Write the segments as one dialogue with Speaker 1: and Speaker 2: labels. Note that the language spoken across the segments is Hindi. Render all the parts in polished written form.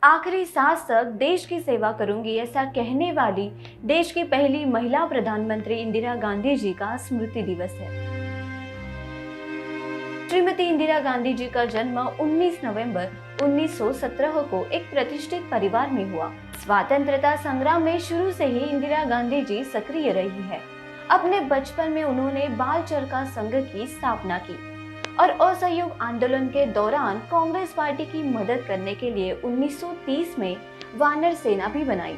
Speaker 1: आखिरी सांस तक देश की सेवा करूंगी, ऐसा कहने वाली देश की पहली महिला प्रधानमंत्री इंदिरा गांधी जी का स्मृति दिवस है। श्रीमती इंदिरा गांधी जी का जन्म 19 नवंबर 1917 को एक प्रतिष्ठित परिवार में हुआ। स्वतंत्रता संग्राम में शुरू से ही इंदिरा गांधी जी सक्रिय रही है। अपने बचपन में उन्होंने बाल चरखा संघ की स्थापना की और असहयोग आंदोलन के दौरान कांग्रेस पार्टी की मदद करने के लिए 1930 में वानर सेना भी बनाई।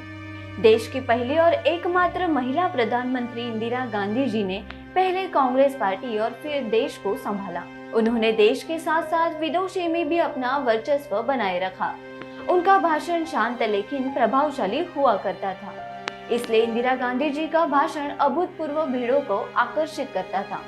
Speaker 1: देश की पहली और एकमात्र महिला प्रधानमंत्री इंदिरा गांधी जी ने पहले कांग्रेस पार्टी और फिर देश को संभाला। उन्होंने देश के साथ साथ विदेशों में भी अपना वर्चस्व बनाए रखा। उनका भाषण शांत लेकिन प्रभावशाली हुआ करता था, इसलिए इंदिरा गांधी जी का भाषण अभूतपूर्व भीड़ों को आकर्षित करता था।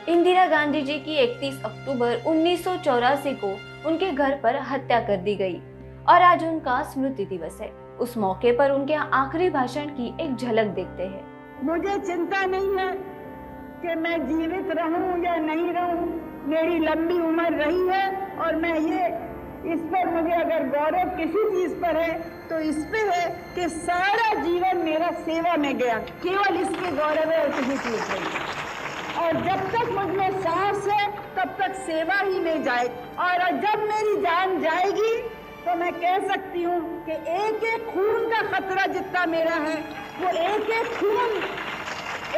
Speaker 1: इंदिरा गांधी जी की 31 अक्टूबर 1984 को उनके घर पर हत्या कर दी गई और आज उनका स्मृति दिवस है। उस मौके पर उनके आखिरी भाषण की एक झलक देखते हैं।
Speaker 2: मुझे चिंता नहीं है कि मैं जीवित रहूं या नहीं रहूं, मेरी लंबी उम्र रही है और मैं इस पर मुझे अगर गौरव किसी चीज पर है तो इस पे है कि सारा जीवन मेरा सेवा में गया, केवल इसके गौरव है और किसी चीज नहीं। और जब तक मुझ में सांस है तब तक सेवा ही में जाए, और जब मेरी जान जाएगी तो मैं कह सकती हूँ कि एक एक खून का खतरा जितना मेरा है वो एक एक खून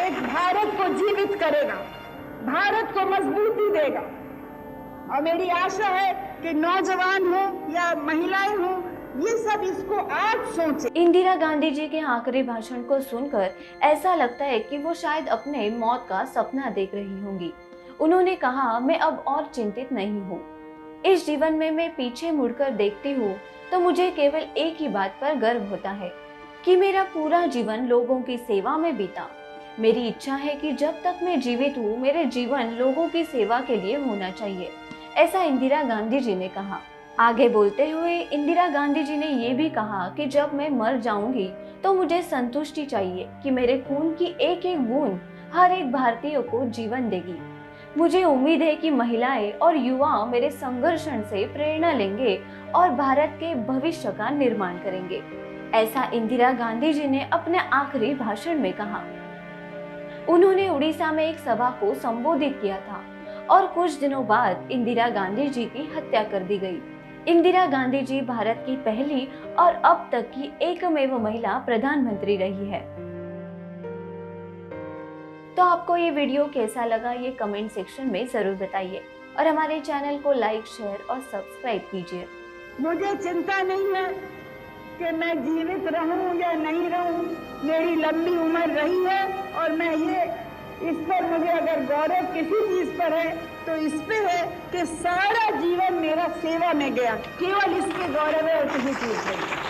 Speaker 2: एक भारत को जीवित करेगा, भारत को मजबूती देगा। और मेरी आशा है कि नौजवान हो या महिलाएं हो, ये सब इसको आज सोचे।
Speaker 1: इंदिरा गांधी जी के आखिरी भाषण को सुनकर ऐसा लगता है कि वो शायद अपने मौत का सपना देख रही होंगी। उन्होंने कहा, मैं अब और चिंतित नहीं हूँ। इस जीवन में मैं पीछे मुड़कर देखती हूँ तो मुझे केवल एक ही बात पर गर्व होता है कि मेरा पूरा जीवन लोगों की सेवा में बीता। मेरी इच्छा है कि जब तक मैं जीवित हूँ मेरे जीवन लोगों की सेवा के लिए होना चाहिए, ऐसा इंदिरा गांधी जी ने कहा। आगे बोलते हुए इंदिरा गांधी जी ने ये भी कहा कि जब मैं मर जाऊंगी तो मुझे संतुष्टि चाहिए कि मेरे खून की एक एक बूंद हर एक भारतीय को जीवन देगी। मुझे उम्मीद है कि महिलाएं और युवा मेरे संघर्ष से प्रेरणा लेंगे और भारत के भविष्य का निर्माण करेंगे, ऐसा इंदिरा गांधी जी ने अपने आखिरी भाषण में कहा। उन्होंने उड़ीसा में एक सभा को संबोधित किया था और कुछ दिनों बाद इंदिरा गांधी जी की हत्या कर दी गई। इंदिरा गांधी जी भारत की पहली और अब तक की एकमेव महिला प्रधानमंत्री रही है। तो आपको ये वीडियो कैसा लगा ये कमेंट सेक्शन में जरूर बताइए और हमारे चैनल को लाइक, शेयर और सब्सक्राइब कीजिए।
Speaker 2: मुझे चिंता नहीं है कि मैं जीवित रहूं या नहीं रहूं, मेरी लंबी उम्र रही है और मैं इस पर मुझे अगर गौरव किसी चीज पर है तो इस पे है कि सारा जीवन मेरा सेवा में गया, केवल इसके गौरव है और किसी चीज नहीं।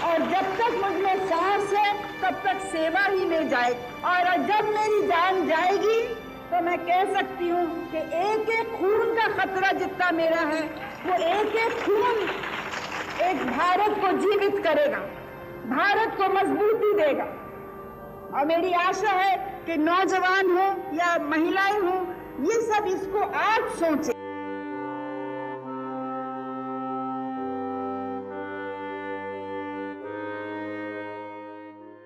Speaker 2: और जब तक मुझ में सांस है तब तक सेवा ही में जाए, और जब मेरी जान जाएगी तो मैं कह सकती हूँ कि एक एक खून का खतरा जितना मेरा है वो एक एक खून एक भारत को जीवित करेगा, भारत को मजबूती देगा। और मेरी आशा है कि नौजवान हो या महिलाएं हो, ये सब इसको आज सोचे।